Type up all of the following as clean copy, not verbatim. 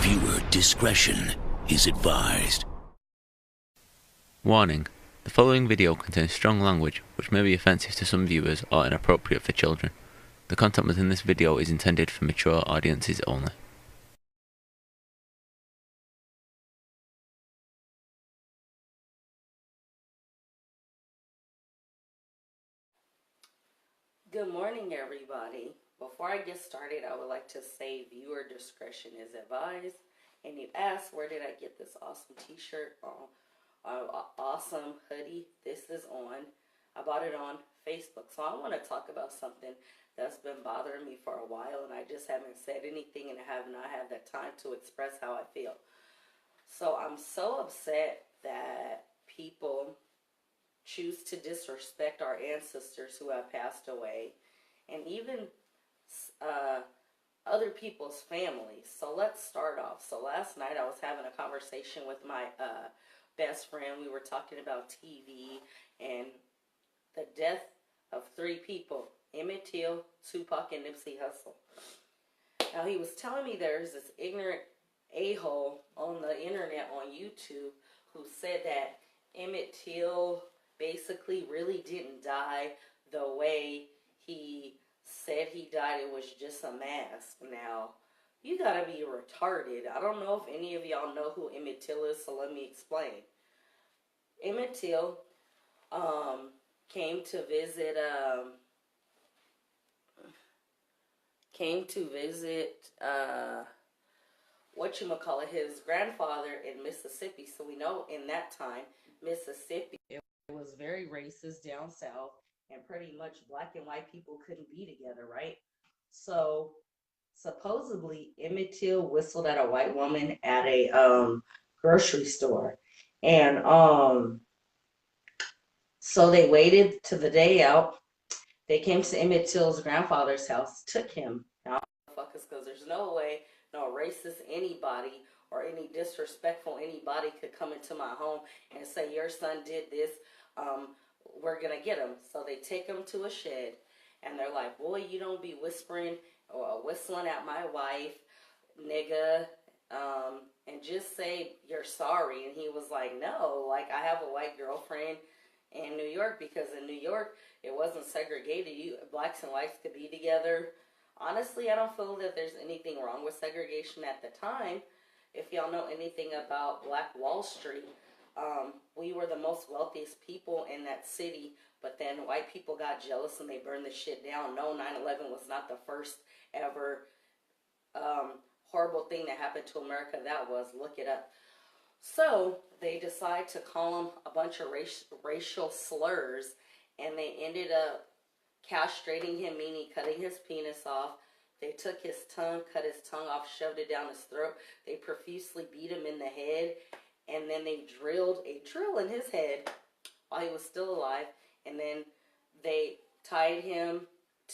Viewer discretion is advised. Warning: the following video contains strong language which may be offensive to some viewers or inappropriate for children. The content within this video is intended for mature audiences only. Good morning, everybody. Before I get started, I would like to say viewer discretion is advised. And you ask, where did I get this awesome t-shirt? Awesome hoodie. This is on. I bought it on Facebook. So I want to talk about something that's been bothering me for a while, and I just haven't said anything and I have not had the time to express how I feel. So I'm so upset that people choose to disrespect our ancestors who have passed away, and even other people's families. So let's start off. So last night I was having a conversation with my best friend. We were talking about TV and the death of 3 people: Emmett Till, Tupac, and Nipsey Hussle. Now he was telling me there's this ignorant a-hole on the internet on YouTube who said that Emmett Till basically really didn't die the way he said he died. It was just a mask. Now, you gotta be retarded. I don't know if any of y'all know who Emmett Till is, so let me explain. Emmett Till came to visit his grandfather in Mississippi. So we know in that time, Mississippi, it was very racist down south, and pretty much black and white people couldn't be together, right? So supposedly Emmett Till whistled at a white woman at a grocery store, and so they waited to the day out. They came to Emmett Till's grandfather's house, took him. Now, motherfuckers, because there's no way no racist anybody or any disrespectful anybody could come into my home and say, your son did this, we're going to get him. So they take him to a shed, and they're like, boy, you don't be whispering or whistling at my wife, nigga, and just say you're sorry. And he was like, no, like, I have a white girlfriend in New York, because in New York, it wasn't segregated. Blacks and whites could be together. Honestly, I don't feel that there's anything wrong with segregation at the time. If y'all know anything about Black Wall Street, we were the most wealthiest people in that city, but then white people got jealous and they burned the shit down. No, 9/11 was not the first ever horrible thing that happened to America. That was, look it up. So they decide to call him a bunch of racial slurs, and they ended up castrating him, meaning cutting his penis off. They took his tongue, cut his tongue off, shoved it down his throat. They profusely beat him in the head, and then they drilled a drill in his head while he was still alive, and then they tied him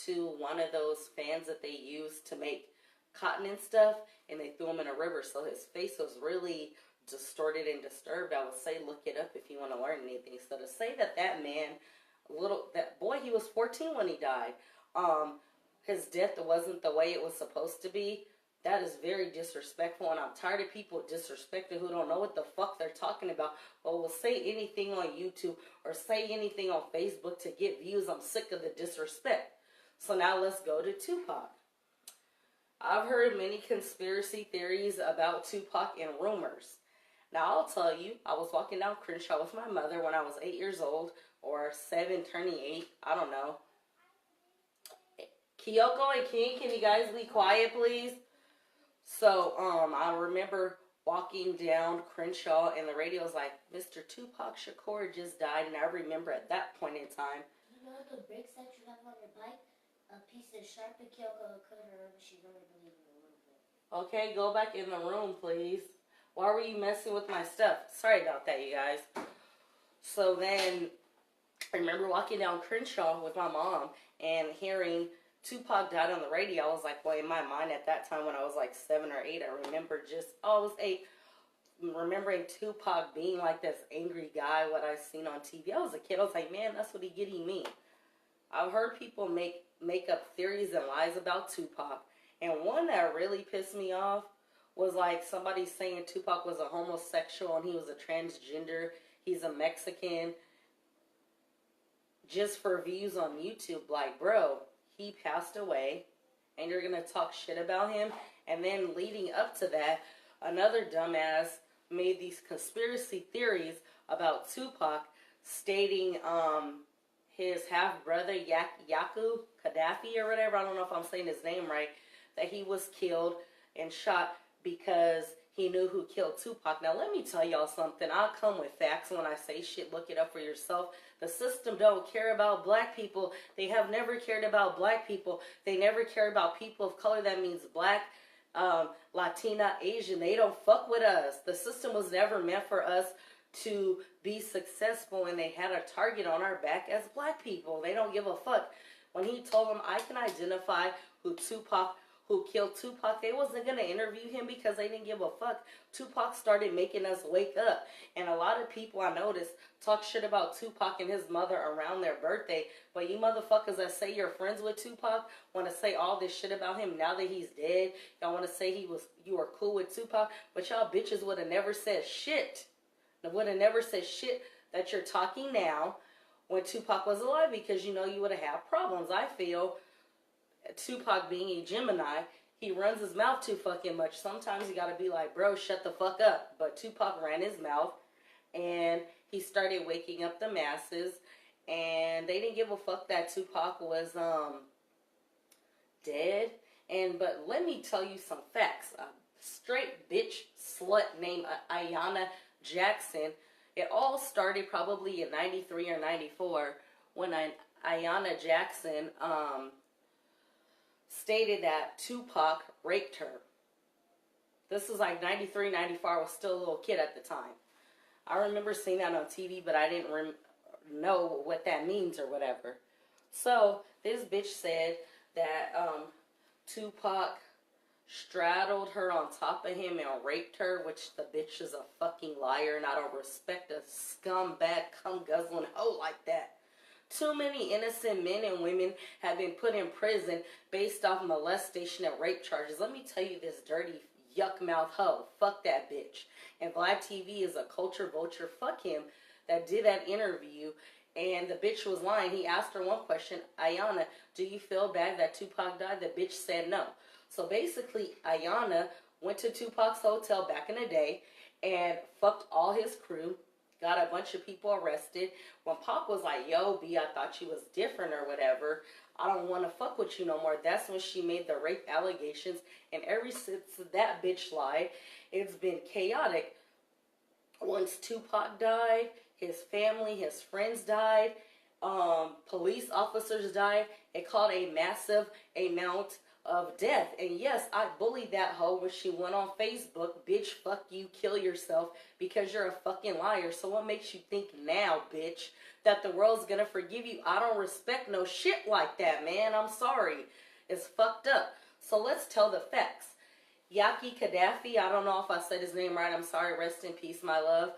to one of those fans that they use to make cotton and stuff, and they threw him in a river. So his face was really distorted and disturbed. I would say look it up if you want to learn anything. So to say that man, that boy, he was 14 when he died, his death wasn't the way it was supposed to be, that is very disrespectful, and I'm tired of people disrespecting who don't know what the fuck they're talking about, or will say anything on YouTube or say anything on Facebook to get views. I'm sick of the disrespect. So now let's go to Tupac. I've heard many conspiracy theories about Tupac and rumors. Now, I'll tell you, I was walking down Crenshaw with my mother when I was 8 years old, or 7, turning 8, I don't know. Kyoko and King, can you guys be quiet, please? So, I remember walking down Crenshaw, and the radio was like, Mr. Tupac Shakur just died, and I remember at that point in time. You know the bricks that you have on your bike? A piece of sharp Kyoko cut her over, she really believed in a little bit. Okay, go back in the room, please. Why were you messing with my stuff? Sorry about that, you guys. So then, I remember walking down Crenshaw with my mom and hearing Tupac died on the radio. I was like, well, in my mind at that time when I was like 7 or 8, I remember I was 8, remembering Tupac being like this angry guy, what I seen on TV. I was a kid. I was like, man, that's what he getting me. I've heard people make up theories and lies about Tupac. And one that really pissed me off was like somebody saying Tupac was a homosexual and he was a transgender. He's a Mexican. Just for views on YouTube. Like, bro, he passed away and you're going to talk shit about him. And then leading up to that, another dumbass made these conspiracy theories about Tupac, stating his half-brother, Yaku Gaddafi or whatever, I don't know if I'm saying his name right, that he was killed and shot because he knew who killed Tupac. Now, let me tell y'all something. I'll come with facts when I say shit. Look it up for yourself. The system don't care about black people. They have never cared about black people. They never care about people of color. That means black, Latina, Asian. They don't fuck with us. The system was never meant for us to be successful, and they had a target on our back as black people. They don't give a fuck. When he told them, I can identify who killed Tupac, they wasn't going to interview him because they didn't give a fuck. Tupac started making us wake up. And a lot of people I noticed talk shit about Tupac and his mother around their birthday. But you motherfuckers that say you're friends with Tupac want to say all this shit about him now that he's dead. Y'all want to say you were cool with Tupac. But y'all bitches would have never said shit. Would have never said shit that you're talking now when Tupac was alive, because you know you would have had problems. I feel Tupac being a Gemini, he runs his mouth too fucking much. Sometimes you gotta be like, bro, shut the fuck up. But Tupac ran his mouth and he started waking up the masses, and they didn't give a fuck that Tupac was dead. But let me tell you some facts. A straight bitch slut named Ayanna Jackson. It all started probably in 93 or 94 when Ayanna Jackson stated that Tupac raped her. This was like 93, 94. I was still a little kid at the time. I remember seeing that on TV, but I didn't know what that means or whatever. So this bitch said that Tupac straddled her on top of him and raped her, which the bitch is a fucking liar, and I don't respect a scumbag, cum-guzzling hoe like that. Too many innocent men and women have been put in prison based off molestation and rape charges. Let me tell you this dirty yuck mouth hoe. Fuck that bitch. And Vlad TV is a culture vulture. Fuck him that did that interview. And the bitch was lying. He asked her one question, Ayanna, do you feel bad that Tupac died? The bitch said no. So basically, Ayanna went to Tupac's hotel back in the day and fucked all his crew, got a bunch of people arrested. When Pac was like, yo, B, I thought you was different or whatever, I don't want to fuck with you no more. That's when she made the rape allegations. And ever since that bitch lied, it's been chaotic. Once Tupac died, his family, his friends died, police officers died. It caused a massive amount of death. And yes, I bullied that hoe when she went on Facebook, bitch, fuck you, kill yourself, because you're a fucking liar. So what makes you think now, bitch, that the world's gonna forgive you? I don't respect no shit like that, man. I'm sorry. It's fucked up. So let's tell the facts. Yaki Gaddafi, I don't know if I said his name right, I'm sorry, rest in peace, my love,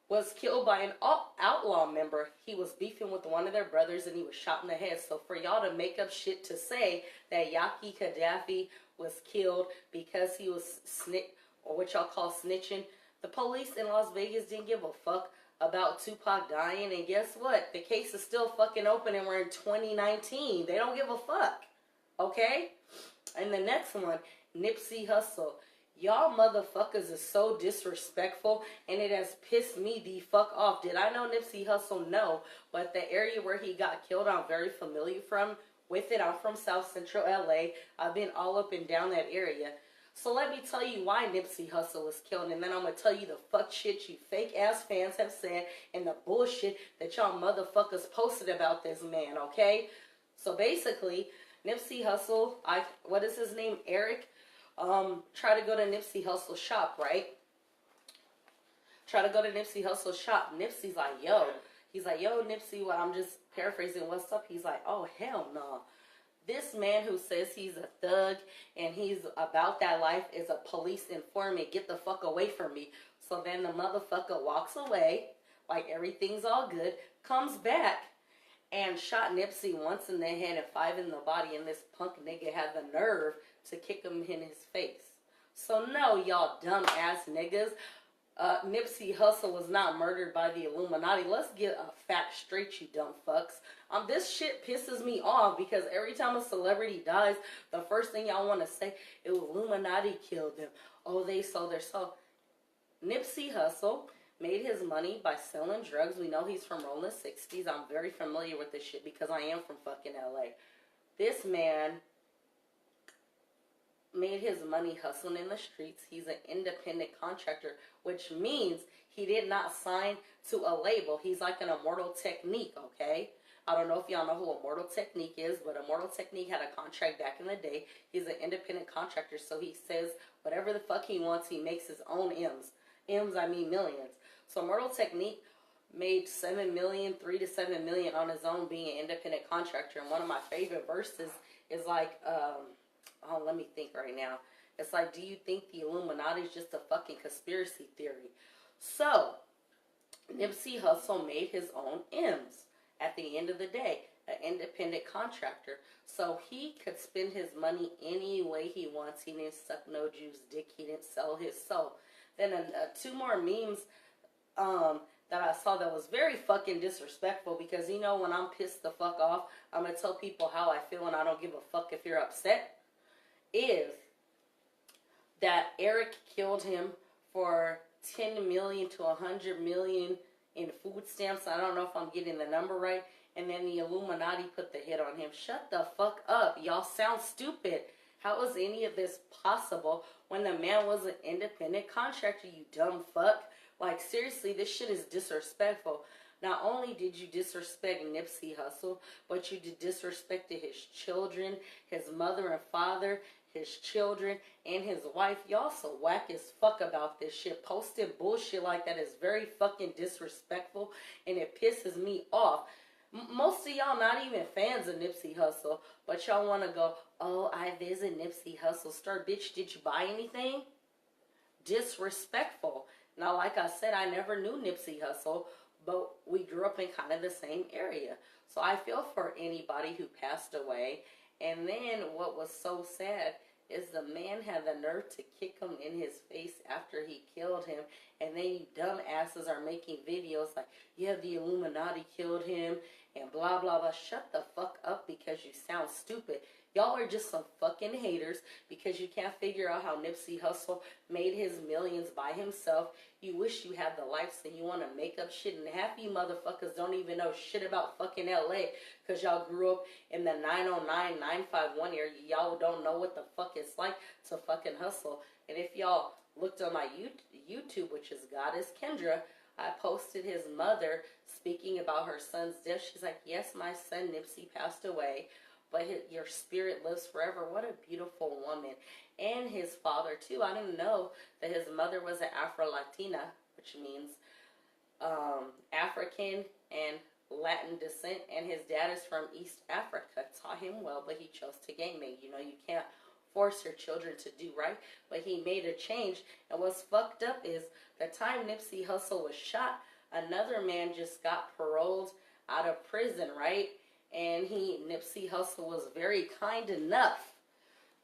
was killed by an outlaw member. He was beefing with one of their brothers and he was shot in the head. So for y'all to make up shit to say that Yaki Gaddafi was killed because he was or what y'all call snitching, the police in Las Vegas didn't give a fuck about Tupac dying. And guess what? The case is still fucking open and we're in 2019. They don't give a fuck. Okay? And the next one, Nipsey Hussle. Y'all motherfuckers is so disrespectful, and it has pissed me the fuck off. Did I know Nipsey Hussle? No. But the area where he got killed, I'm very familiar with it. I'm from South Central LA. I've been all up and down that area. So let me tell you why Nipsey Hussle was killed, and then I'm going to tell you the fuck shit you fake ass fans have said and the bullshit that y'all motherfuckers posted about this man, okay? So basically, Nipsey Hussle, what is his name? Eric? Try to go to Nipsey Hussle's shop, right? Try to go to Nipsey Hussle's shop. Nipsey's like, yo. He's like, yo, Nipsey, well, I'm just paraphrasing, what's up? He's like, oh, hell no. This man who says he's a thug and he's about that life is a police informant. Get the fuck away from me. So then the motherfucker walks away, like everything's all good, comes back, and shot Nipsey once in the head and 5 in the body, and this punk nigga had the nerve to kick him in his face. So no, y'all dumb ass niggas. Nipsey Hussle was not murdered by the Illuminati. Let's get a fact straight, you dumb fucks. This shit pisses me off because every time a celebrity dies, the first thing y'all want to say, it was Illuminati killed them. Oh, they sold their soul. Nipsey Hussle made his money by selling drugs. We know he's from Rolling 60s. I'm very familiar with this shit because I am from fucking LA. This man made his money hustling in the streets. He's an independent contractor, which means he did not sign to a label. He's like an Immortal Technique, okay? I don't know if y'all know who Immortal Technique is, but Immortal Technique had a contract back in the day. He's an independent contractor, so he says whatever the fuck he wants, he makes his own M's. M's, I mean millions. So Immortal Technique made $7 million, $3 to $7 million on his own being an independent contractor. And one of my favorite verses is like, oh, let me think right now. It's like, do you think the Illuminati is just a fucking conspiracy theory? So, Nipsey Hussle made his own M's at the end of the day, an independent contractor. So he could spend his money any way he wants. He didn't suck no Jew's dick. He didn't sell his soul. Then two more memes that I saw that was very fucking disrespectful because, you know, when I'm pissed the fuck off, I'm going to tell people how I feel and I don't give a fuck if you're upset. Is that Eric killed him for 10 million to 100 million in food stamps. I don't know if I'm getting the number right. And then the Illuminati put the hit on him. Shut the fuck up. Y'all sound stupid. How is any of this possible when the man was an independent contractor, you dumb fuck? Like, seriously, this shit is disrespectful. Not only did you disrespect Nipsey Hussle, but you disrespected his children, his mother and father, his children, and his wife. Y'all so whack as fuck about this shit. Posting bullshit like that is very fucking disrespectful, and it pisses me off. Most of y'all not even fans of Nipsey Hussle, but y'all want to go, oh, I visit Nipsey Hussle store. Bitch, did you buy anything? Disrespectful. Now, like I said, I never knew Nipsey Hussle, but we grew up in kind of the same area. So I feel for anybody who passed away. And then what was so sad is the man had the nerve to kick him in his face after he killed him. And then you dumb asses are making videos like, yeah, the Illuminati killed him and blah, blah, blah. Shut the fuck up because you sound stupid. Y'all are just some fucking haters because you can't figure out how Nipsey Hussle made his millions by himself. You wish you had the life and you want to make up shit. And half you motherfuckers don't even know shit about fucking LA because y'all grew up in the 909, 951 area. Y'all don't know what the fuck it's like to fucking hustle. And if y'all looked on my YouTube, which is Goddess Kendra, I posted his mother speaking about her son's death. She's like, yes, my son Nipsey passed away, but your spirit lives forever. What a beautiful woman. And his father, too. I didn't know that his mother was an Afro-Latina, which means African and Latin descent. And his dad is from East Africa. Taught him well, but he chose to gangbang. You know, you can't force your children to do right. But he made a change. And what's fucked up is the time Nipsey Hussle was shot, another man just got paroled out of prison, right? And Nipsey Hussle was very kind enough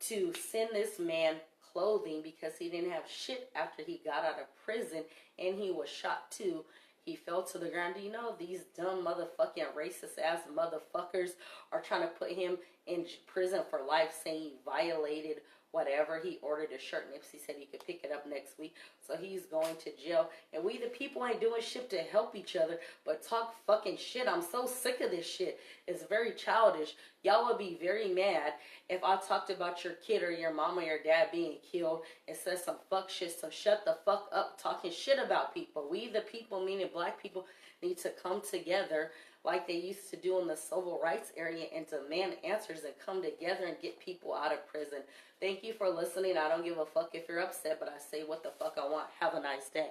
to send this man clothing because he didn't have shit after he got out of prison and he was shot too. He fell to the ground. Do you know these dumb motherfucking racist ass motherfuckers are trying to put him in prison for life saying he violated whatever. He ordered a shirt. Nipsey said he could pick it up next week. So he's going to jail. And we the people ain't doing shit to help each other, but talk fucking shit. I'm so sick of this shit. It's very childish. Y'all would be very mad if I talked about your kid or your mom or your dad being killed and said some fuck shit. So shut the fuck up talking shit about people. We the people, meaning black people, need to come together like they used to do in the civil rights area and demand answers and come together and get people out of prison. Thank you for listening. I don't give a fuck if you're upset, but I say what the fuck I want. Have a nice day.